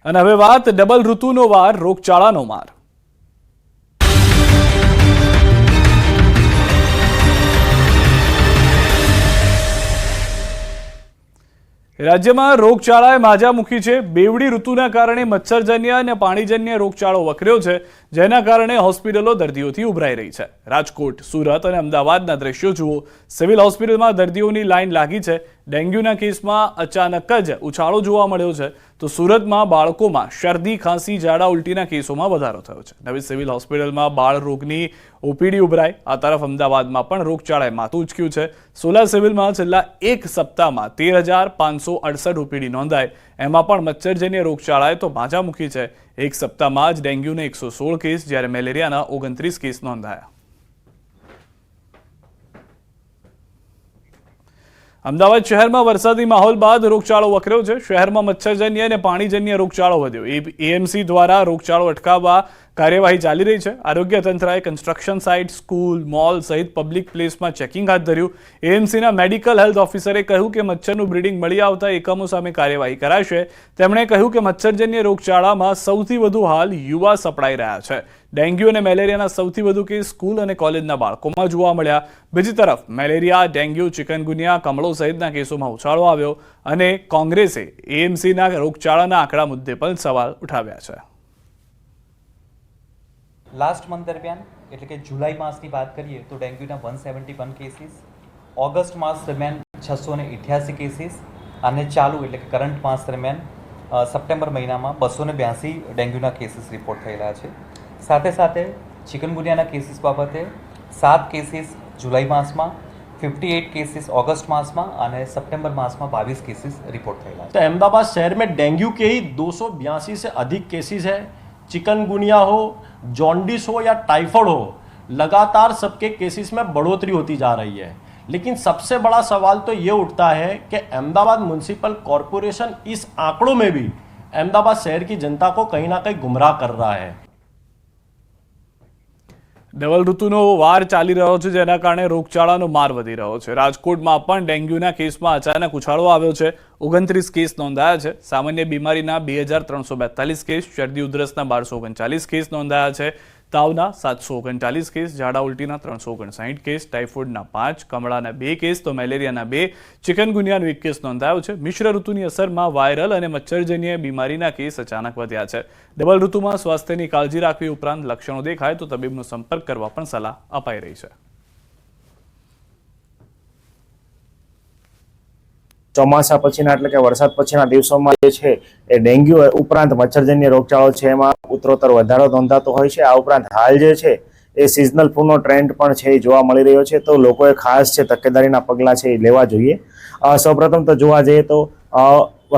અને હવે વાત ડબલ ઋતુનો વાર રોગચાળાનો માર। રાજ્યમાં રોગચાળાએ માજા મૂકી છે। બેવડી ઋતુના કારણે મચ્છરજન્ય અને પાણીજન્ય રોગચાળો વકર્યો છે, જેના કારણે હોસ્પિટલો દર્દીઓથી ઉભરાઈ રહી છે। રાજકોટ, સુરત અને અમદાવાદના દ્રશ્યો જુઓ। સિવિલ હોસ્પિટલમાં દર્દીઓની લાઈન લાગી છે। ડેન્ગ્યુના કેસમાં અચાનક જ ઉછાળો જોવા મળ્યો છે, તો સુરતમાં બાળકોમાં શરદી, ખાંસી, ઝાડા ઉલટીના કેસોમાં વધારો થયો છે। નવી સિવિલ હોસ્પિટલમાં બાળ રોગની ઓપીડી ઉભરાઈ। આ તરફ અમદાવાદમાં પણ રોગચાળાએ માથું ઉંચક્યું છે। સોલા સિવિલમાં છેલ્લા એક સપ્તાહમાં 13,568 ઓપીડી નોંધાઈ। એમાં પણ મચ્છરજન્ય રોગચાળાએ તો માજા મૂકી છે। એક સપ્તાહમાં જ ડેન્ગ્યુના 116 કેસ, જ્યારે મેલેરિયાના 29 કેસ નોંધાયા। અમદાવાદ શહેરમાં વરસાદી માહોલ બાદ રોગચાળો વકર્યો છે। શહેરમાં મચ્છરજન્ય અને પાણીજન્ય રોગચાળો વધ્યો। એએમસી દ્વારા રોગચાળો અટકાવવા કાર્યવાહી ચાલી રહી છે। આરોગ્ય તંત્રએ કન્સ્ટ્રક્શન સાઇટ, સ્કૂલ, મોલ સહિત પબ્લિક પ્લેસમાં ચેકિંગ હાથ ધર્યું। એએમસીના મેડિકલ હેલ્થ ઓફિસરે કહ્યું કે મચ્છરનું બ્રીડિંગ મળી આવતા એકમો સામે કાર્યવાહી કરાશે। તેમણે કહ્યું કે મચ્છરજન્ય રોગચાળામાં સૌથી વધુ હાલ યુવા સપડાઈ રહ્યા છે। ડેન્ગ્યુ અને મેલેરિયાના સૌથી વધુ કેસ સ્કૂલ અને કોલેજના બાળકોમાં જોવા મળ્યા। બીજી તરફ મેલેરિયા, ડેન્ગ્યુ, ચિકનગુનિયા, કમળો સહિતના કેસોમાં ઉછાળો આવ્યો અને કોંગ્રેસે એએમસીના રોગચાળાના આંકડા મુદ્દે પણ સવાલ ઉઠાવ્યા છે। લાસ્ટ મંથ દરમિયાન એટલે કે જુલાઈ માસની વાત કરીએ તો ડેન્ગ્યુના 171 કેસીસ, ઓગસ્ટ માસ દરમિયાન 688 કેસીસ અને ચાલુ એટલે કે કરંટ માસ દરમિયાન સપ્ટેમ્બર મહિનામાં 282 ડેન્ગ્યુના કેસીસ રિપોર્ટ થયેલા છે। સાથે સાથે ચિકનગુનિયાના કેસીસ બાબતે 7 કેસીસ જુલાઈ માસમાં, 58 केसेस अगस्त मास में और सितंबर मास में 22 केसेस रिपोर्ट थયેલા। तो अहमदाबाद शहर में डेंगू के ही 282 से अधिक केसेस है। चिकनगुनिया हो, जॉन्डिस हो या टाइफाइड हो, लगातार सबके केसेस में बढ़ोतरी होती जा रही है। लेकिन सबसे बड़ा सवाल तो ये उठता है कि अहमदाबाद म्युनिसिपल कॉरपोरेशन इस आंकड़ों में भी अहमदाबाद शहर की जनता को कहीं ना कहीं गुमराह कर रहा है। ડબલ ઋતુનો વાર ચાલી રહ્યો છે, જેના કારણે રોગચાળાનો માર વધી રહ્યો છે। રાજકોટમાં પણ ડેન્ગ્યુના કેસમાં અચાનક ઉછાળો આવ્યો છે। 29 કેસ નોંધાયા છે। સામાન્ય બીમારીના 2,342 કેસ, શરદી ઉધરસના 1,239 કેસ નોંધાયા છે। તાવના 739 કેસ, ઝાડા ઉલટીના 359 કેસ, ટાઇફોઇડના 5, કમળાના 2 કેસ તો મેલેરિયાના 2, ચિકનગુનિયાનો 1 કેસ નોંધાયો છે। મિશ્ર ઋતુની અસરમાં વાયરલ અને મચ્છરજન્ય બીમારીના કેસ અચાનક વધ્યા છે। ડબલ ઋતુમાં સ્વાસ્થ્યની કાળજી રાખવી ઉપરાંત લક્ષણો દેખાય તો તબીબનો સંપર્ક કરવા પણ સલાહ અપાઈ રહી છે। ચોમાસા પછીના એટલે કે વરસાદ પછીના દિવસોમાં જે છે એ ડેન્ગ્યુ ઉપરાંત મચ્છરજન્ય રોગચાળો છે એમાં ઉત્તરોત્તર વધારો નોંધાતો હોય છે। આ ઉપરાંત હાલ જે છે એ સિઝનલ ફ્લૂનો ટ્રેન્ડ પણ છે એ જોવા મળી રહ્યો છે, તો લોકોએ ખાસ છે તકેદારીના પગલાં છે એ લેવા જોઈએ। સૌપ્રથમ તો જોવા જઈએ તો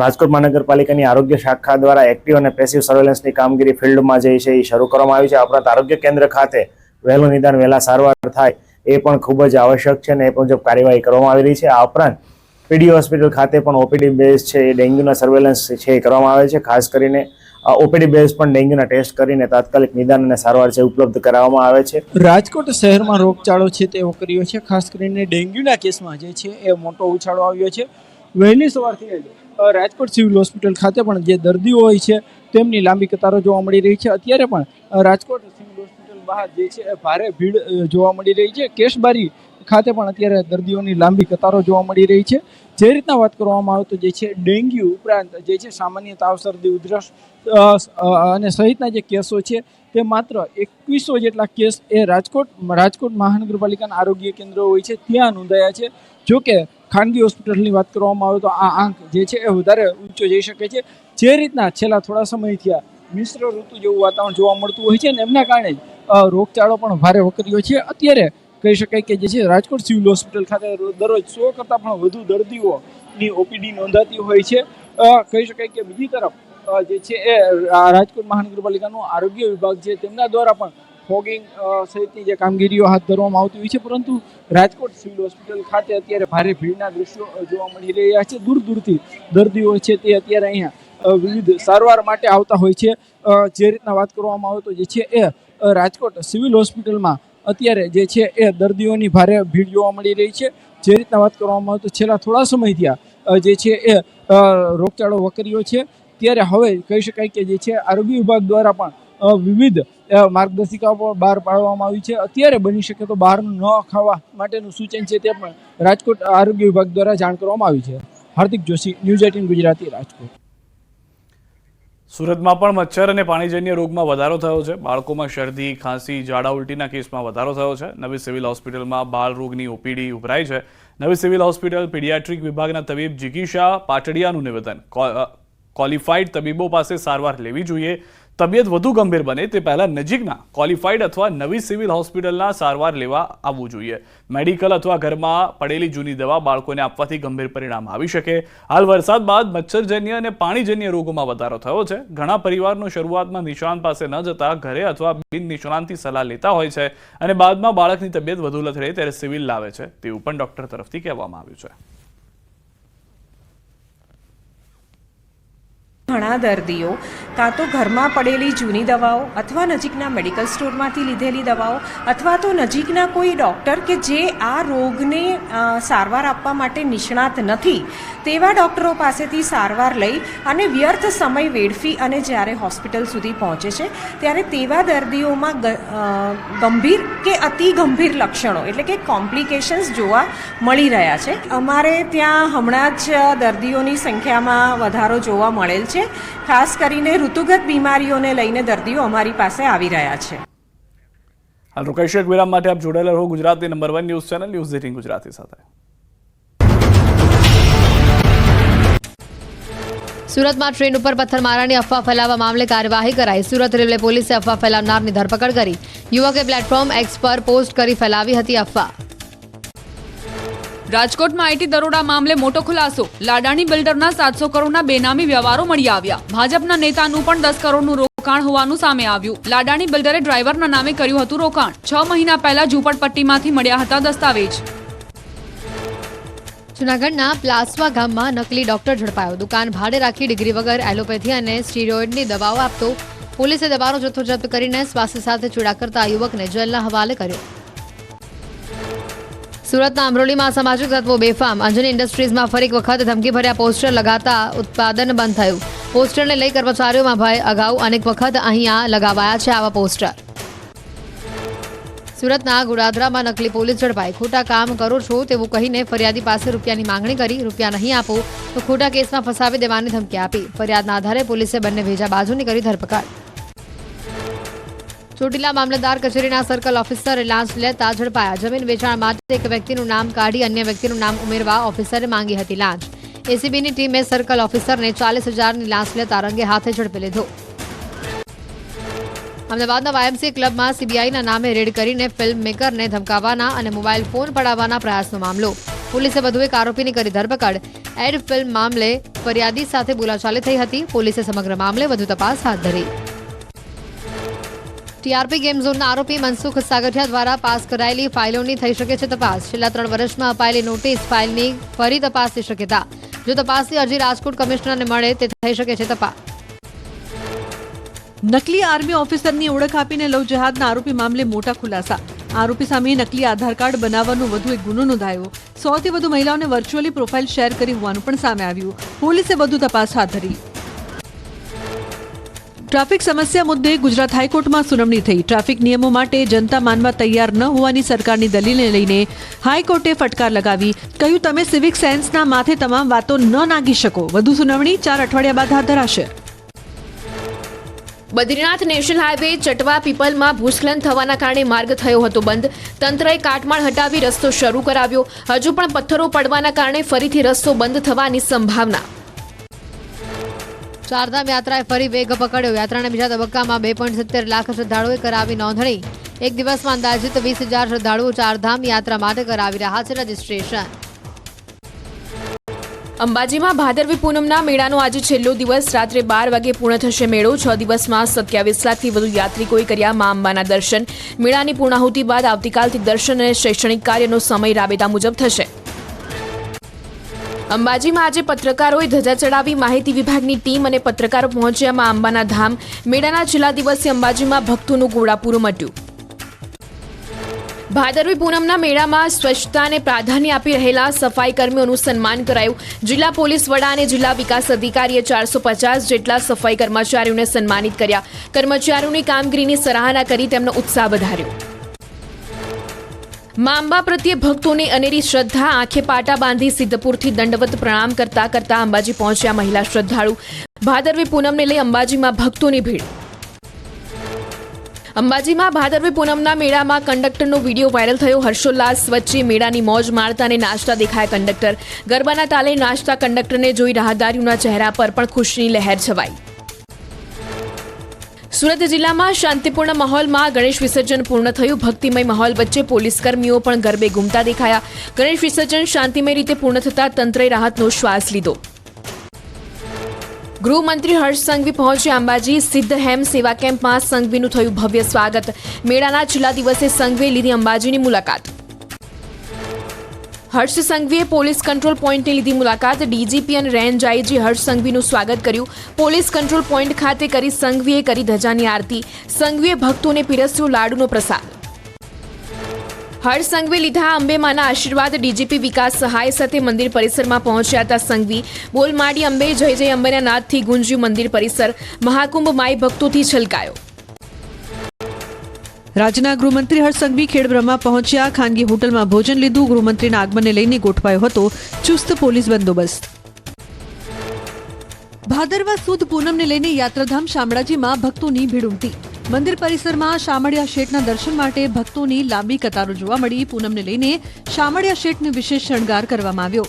રાજકોટ મહાનગરપાલિકાની આરોગ્ય શાખા દ્વારા એક્ટિવ અને પેસિવ સર્વેલન્સની કામગીરી ફિલ્ડમાં જે છે એ શરૂ કરવામાં આવી છે। આ ઉપરાંત આરોગ્ય કેન્દ્ર ખાતે વહેલું નિદાન, વહેલા સારવાર થાય એ પણ ખૂબ જ આવશ્યક છે અને એ મુજબ કાર્યવાહી કરવામાં આવી રહી છે। આ ઉપરાંત પીડી હોસ્પિટલ ખાતે પણ ઓપીડી બેઝ છે એ ડેન્ગ્યુના સર્વેલન્સ છે એ કરવામાં આવે છે। ખાસ કરીને ઓપીડી બેઝ પણ ડેન્ગ્યુના ટેસ્ટ કરીને તાત્કાલિક નિદાન અને સારવાર છે ઉપલબ્ધ કરાવવામાં આવે છે। રાજકોટ શહેરમાં રોગચાળો છે તે વકર્યો છે। ખાસ કરીને ડેન્ગ્યુના કેસમાં જે છે એ મોટો ઉછાળો આવ્યો છે। વહેલી સવારથી રાજકોટ સિવિલ હોસ્પિટલ ખાતે પણ જે દર્દીઓ હોય છે તેમની લાંબી કતારો જોવા મળી રહી છે। અત્યારે પણ રાજકોટ સિવિલ હોસ્પિટલ બહાર જે છે ભારે ભીડ જોવા મળી રહી છે। કેશબારી ખાતે પણ અત્યારે દર્દીઓની લાંબી કતારો જોવા મળી રહી છે। જે રીતના વાત કરવામાં આવે તો જે છે ડેન્ગ્યુ ઉપરાંત જે છે સામાન્ય તાવ, શરદી, ઉધરસ અને સહિતના જે કેસો છે તે માત્ર 2100 જેટલા કેસ એ રાજકોટ મહાનગરપાલિકાના આરોગ્ય કેન્દ્રો હોય છે ત્યાં નોંધાયા છે। જોકે ખાનગી હોસ્પિટલની વાત કરવામાં આવે તો આ આંક જે છે એ વધારે ઊંચો જઈ શકે છે। જે રીતના છેલ્લા થોડા સમયથી આ મિશ્ર ઋતુ જેવું વાતાવરણ જોવા મળતું હોય છે ને એમના કારણે રોગચાળો પણ ભારે વકર્યો છે। અત્યારે કહી શકાય કે જે છે રાજકોટ સિવિલ હોસ્પિટલ ખાતે દરરોજ 100 કરતાં પણ વધુ દર્દીઓની ઓપીડી નોંધાતી હોય છે। કહી શકાય કે બીજી તરફ જે છે એ રાજકોટ મહાનગરપાલિકાનો આરોગ્ય વિભાગ છે તેમના દ્વારા પણ ફોગિંગ સહિતની જે કામગીરીઓ હાથ ધરવામાં આવતી હોય છે, પરંતુ રાજકોટ સિવિલ હોસ્પિટલ ખાતે અત્યારે ભારે ભીડના દ્રશ્યો જોવા મળી રહ્યા છે। દૂર દૂરથી દર્દીઓ છે તે અત્યારે અહીંયા વિવિધ સારવાર માટે આવતા હોય છે। જે રીતના વાત કરવામાં આવે તો જે છે એ રાજકોટ સિવિલ હોસ્પિટલમાં અત્યારે જે છે એ દર્દીઓની ભારે ભીડ જોવા મળી રહી છે। જે રીતના વાત કરવામાં આવે તો છેલ્લા થોડા સમયથી જે છે એ રોગચાળો વકર્યો છે ત્યારે હવે કહી શકાય કે જે છે આરોગ્ય વિભાગ દ્વારા પણ વિવિધ માર્ગદર્શિકાઓ પણ બહાર પાડવામાં આવી છે. અત્યારે બની શકે તો બહારનું ન ખાવા માટેનું સૂચન છે તે પણ રાજકોટ આરોગ્ય વિભાગ દ્વારા જાણ કરવામાં આવી છે. હાર્દિક જોશી, ન્યૂઝ 18 ગુજરાતી, રાજકોટ. સુરતમાં પણ મચ્છર અને પાણીજન્ય રોગમાં વધારો થયો છે. બાળકોમાં શરદી, ખાંસી, ઝાડા ઉલટીના કેસમાં વધારો થયો છે. નવી સિવિલ હોસ્પિટલમાં બાળ રોગની ઓપીડી ઉભરાઈ છે. નવી સિવિલ હોસ્પિટલ પીડિયાટ્રિક વિભાગના તબીબ જીગીશા પાટડિયાનું નિવેદન, ક્વોલિફાઈડ તબીબો પાસે સારવાર લેવી જોઈએ. તબિયત વધુ ગંભીર બને તે પહેલાં નજીકના ક્વોલિફાઈડ અથવા નવી સિવિલ હોસ્પિટલના સારવાર લેવા આવવું જોઈએ. મેડિકલ અથવા ઘરમાં પડેલી જૂની દવા બાળકોને આપવાથી ગંભીર પરિણામ આવી શકે. હાલ વરસાદ બાદ મચ્છરજન્ય અને પાણીજન્ય રોગોમાં વધારો થયો છે. ઘણા પરિવારનો શરૂઆતમાં નિષ્ણાંત પાસે ન જતા ઘરે અથવા બિન નિષ્ણાંતથી સલાહ લેતા હોય છે અને બાદમાં બાળકની તબિયત વધુ લથડે ત્યારે સિવિલ લાવે છે તેવું પણ ડોક્ટર તરફથી કહેવામાં આવ્યું છે. ઘણા દર્દીઓ કાં તો ઘરમાં પડેલી જૂની દવાઓ અથવા નજીકના મેડિકલ સ્ટોરમાંથી લીધેલી દવાઓ અથવા તો નજીકના કોઈ ડૉક્ટર કે જે આ રોગને સારવાર આપવા માટે નિષ્ણાત નથી તેવા ડૉક્ટરો પાસેથી સારવાર લઈ અને વ્યર્થ સમય વેડફી અને જ્યારે હોસ્પિટલ સુધી પહોંચે છે ત્યારે તેવા દર્દીઓમાં ગંભીર કે અતિ ગંભીર લક્ષણો એટલે કે કોમ્પ્લિકેશન્સ જોવા મળી રહ્યા છે. અમારે ત્યાં હમણાં જ દર્દીઓની સંખ્યામાં વધારો જોવા મળેલ છે. ખાસ કરીને ઋતુગત બીમારીઓને લઈને દર્દીઓ અમારી પાસે આવી રહ્યા છે. હાલ રોકાઈશું એક વિરામ માટે. આપ જોડાયેલા રહો ગુજરાતની number 1 news channel news 18 Gujarati સાથે. સુરતમાં ટ્રેન ઉપર પથ્થરમારાની અફવા ફેલાવવા મામલે કાર્યવાહી કરાઈ. સુરત રેલવે પોલીસે અફવા ફેલાવનારની ધરપકડ કરી. યુવકે પ્લેટફોર્મ એક્સ પર પોસ્ટ કરી ફેલાવી હતી અફવા. રાજકોટમાં આઈટી દરોડા મામલે મોટો ખુલાસો. લાડાણી બિલ્ડરના 700 કરોડના બેનામી વ્યવહારો મળી આવ્યા. ભાજપના નેતાનું પણ 10 કરોડનું રોકાણ હોવાનું સામે આવ્યું. લાડાણી બિલ્ડરે ડ્રાઈવરના નામે કર્યું હતું રોકાણ. 6 મહિના પહેલા ઝૂંપડપટ્ટીમાંથી મળ્યા હતા દસ્તાવેજ. જૂનાગઢના પ્લાસવા ગામમાં નકલી ડોક્ટર ઝડપાયો. દુકાન ભાડે રાખી ડિગ્રી વગર એલોપેથી અને સ્ટીરોઇડની દવાઓ આપતો. પોલીસે દવાનો જથ્થો જપ્ત કરીને સ્વાસ્થ્ય સાથે ચૂડા કરતા યુવકને જેલના હવાલે કર્યો. સુરતના અમરોલીમાં સામાજિક તત્વો બેફામ. અંજની ઇન્ડસ્ટ્રીઝમાં ફરી એક વખત ધમકીભર્યા પોસ્ટર લગાતા ઉત્પાદન બંધ થયું. પોસ્ટરને લઈ કર્મચારીઓમાં ભય. અગાઉ અનેક વખત અહીંયા લગાવાયા છે આવા પોસ્ટર. સુરતના ગુડાદરામાં નકલી પોલીસ ઝડપાઈ. ખોટા કામ કરો છો તેવું કહીને ફરિયાદી પાસે રૂપિયાની માંગણી કરી. રૂપિયા નહીં આપો તો ખોટા કેસમાં ફસાવી દેવાની ધમકી આપી. ફરિયાદના આધારે પોલીસે બંને ભેજા બાજુની કરી ધરપકડ. ચોટીલા મામલતદાર કચેરીના સર્કલ ઓફિસરે લાંચ લેતા ઝડપાયા. જમીન વેચાણ માટે એક વ્યક્તિનું નામ કાઢી અન્ય વ્યક્તિનું નામ ઉમેરવા ઓફિસરે માંગી હતી લાંચ. એસીબીની ટીમે સર્કલ ઓફિસરને 40,000ની લાંચ લેતા રંગે હાથે ઝડપી લીધો. અમદાવાદના વાયએમસી ક્લબમાં સીબીઆઈના નામે રેડ કરીને ફિલ્મ મેકરને ધમકાવવાના અને મોબાઈલ ફોન પડાવવાના પ્રયાસનો મામલો. પોલીસે વધુ એક આરોપીની કરી ધરપકડ. એડ ફિલ્મ મામલે ફરિયાદી સાથે બોલાચાલી થઈ હતી. પોલીસે સમગ્ર મામલે વધુ તપાસ હાથ ધરી. ટીઆરપી ગેમ ઝોનના આરોપી મનસુખ સાગઠિયા દ્વારા પાસ કરાયેલી ફાઇલોની થઈ શકે છે તપાસ. છેલ્લા 3 વર્ષમાં અપાયેલી નોટિસ ફાઇલની ફરી તપાસની શક્યતા. જો તપાસની અરજી રાજકોટ કમિશનરને મળે તે થઈ શકે છે તપાસ. નકલી આર્મી ઓફિસરની ઓળખ આપીને લવ જહાદના આરોપી મામલે મોટા ખુલાસા. આરોપી સામે નકલી આધાર કાર્ડ બનાવવાનો વધુ એક ગુનો નોંધાયો. 100થી વધુ મહિલાઓને વર્ચ્યુઅલી પ્રોફાઇલ શેર કરી હોવાનું પણ સામે આવ્યું. પોલીસે વધુ તપાસ હાથ ધરી. ટ્રાફિક સમસ્યા મુદ્દે ગુજરાત હાઈકોર્ટમાં સુનાવણી થઈ. ટ્રાફિક નિયમો માટે જનતા માનવા તૈયાર ન હોવાની સરકારની દલીલને લઈને હાઈકોર્ટે ફટકાર લગાવી. કહ્યું તમે સિવિક સેન્સના માથે તમામ વાતો ન નાગી શકો. વધુ સુનાવણી 4 અઠવાડિયા બાદ હાથ ધરાશે. બદ્રીનાથ નેશનલ હાઈવે ચટવા પીપલમાં ભૂસ્ખલન થવાના કારણે માર્ગ થયો હતો બંધ. તંત્રએ કાટમાળ હટાવી રસ્તો શરૂ કરાવ્યો. હજુ પણ પથ્થરો પડવાના કારણે ફરીથી રસ્તો બંધ થવાની સંભાવના. ચારધામ યાત્રાએ ફરી વેગ પકડ્યો. યાત્રાના બીજા તબક્કામાં 2.70 લાખ શ્રદ્ધાળુઓએ કરાવી નોંધણી. એક દિવસમાં અંદાજિત 20,000 શ્રદ્ધાળુઓ ચારધામ યાત્રા માટે કરાવી રહ્યા છે રજીસ્ટ્રેશન. અંબાજીમાં ભાદરવી પૂનમના મેળાનો આજે છેલ્લો દિવસ. રાત્રે 12 વાગે પૂર્ણ થશે મેળો. 6 દિવસમાં 27 લાખથી વધુ યાત્રિકોએ કર્યા મા અંબાના દર્શન. મેળાની પૂર્ણાહુતિ બાદ આવતીકાલથી દર્શન અને શૈક્ષણિક કાર્યનો સમય રાબેતા મુજબ થશે. અંબાજીમાં આજે પત્રકારોએ ધજા ચડાવી. માહિતી વિભાગની ટીમ અને પત્રકારો પહોંચ્યા મા અંબાના ધામ. મેળાના છેલ્લા દિવસે અંબાજીમાં ભક્તોનું ઘોડાપૂર મટ્યું. ભાદરવી પૂનમના મેળામાં સ્વચ્છતાને પ્રાધાન્ય આપી રહેલા સફાઈ કર્મીઓનું સન્માન કરાયું. જિલ્લા પોલીસ વડા અને જિલ્લા વિકાસ અધિકારીએ 450 જેટલા સફાઈ કર્મચારીઓને સન્માનિત કર્યા. કર્મચારીઓની કામગીરીની સરાહના કરી તેમનો ઉત્સાહ વધાર્યો. મા અંબા પ્રત્યે ભક્તોની અનેરી શ્રદ્ધા. આંખે પાટા બાંધી સિદ્ધપુરથી દંડવત પ્રણામ કરતા અંબાજી પહોંચ્યા મહિલા શ્રદ્ધાળુ. ભાદરવી પૂનમને લઈ અંબાજીમાં ભક્તોની ભીડ. અંબાજીમાં ભાદરવી પૂનમના મેળામાં કંડક્ટરનો વિડીયો વાયરલ થયો. હર્ષોલ્લાસ વચ્ચે મેળાની મોજ માણતા અને નાચતા દેખાયા કંડક્ટર. ગરબાના તાલે નાચતા કંડક્ટરને જોઈ રાહદારીઓના ચહેરા પર પણ ખુશીની લહેર છવાઈ. સુરત જિલ્લામાં શાંતિપૂર્ણ માહોલમાં ગણેશ વિસર્જન પૂર્ણ થયું. ભક્તિમય માહોલ વચ્ચે પોલીસ કર્મીઓ પણ ગરબે ઘૂમતા દેખાયા. ગણેશ વિસર્જન શાંતિમય રીતે પૂર્ણ થતાં તંત્રએ રાહતનો શ્વાસ લીધો. ગૃહમંત્રી હર્ષ સંઘવી પહોંચ્યા અંબાજી. સિદ્ધ હેમ સેવા કેમ્પમાં સંઘવીનું થયું ભવ્ય સ્વાગત. મેળાના છેલ્લા દિવસે સંઘવીએ લીધી અંબાજીની મુલાકાત. હર્ષ સંઘવીએ પોલીસ કંટ્રોલ પોઈન્ટની લીધી મુલાકાત. ડીજીપી અને રેન્જ આઈજી હર્ષ સંઘવીનું સ્વાગત કર્યું. પોલીસ કંટ્રોલ પોઈન્ટ ખાતે કરી સંઘવીએ કરી ધજાની આરતી. સંઘવીએ ભક્તોને પીરસ્યો લાડુનો પ્રસાદ. હર્ષ સંઘવી લીધા અંબેમાના આશીર્વાદ. ડીજીપી વિકાસ સહાય સાથે મંદિર પરિસરમાં પહોંચ્યા હતા સંઘવી. બોલ માડી અંબે જય જય અંબેના નાદથી ગુંજ્યું મંદિર પરિસર. મહાકુંભ માઈ ભક્તોથી છલકાયો. રાજ્યના ગૃહમંત્રી હર્ષ સંઘવી ખેડબ્રહ્મા પહોંચ્યા. ખાનગી હોટલમાં ભોજન લીધું. ગૃહમંત્રીના આગમનને લઈને ગોઠવાયો હતો ચુસ્ત પોલીસ બંદોબસ્ત. ભાદરવા સુદ પૂનમને લઈને યાત્રાધામ શામળાજીમાં ભક્તોની ભીડ ઉમટી. મંદિર પરિસરમાં શામળિયા શેઠના દર્શન માટે ભક્તોની લાંબી કતારો જોવા મળી. પૂનમને લઈને શામળિયા શેઠને વિશેષ શણગાર કરવામાં આવ્યો.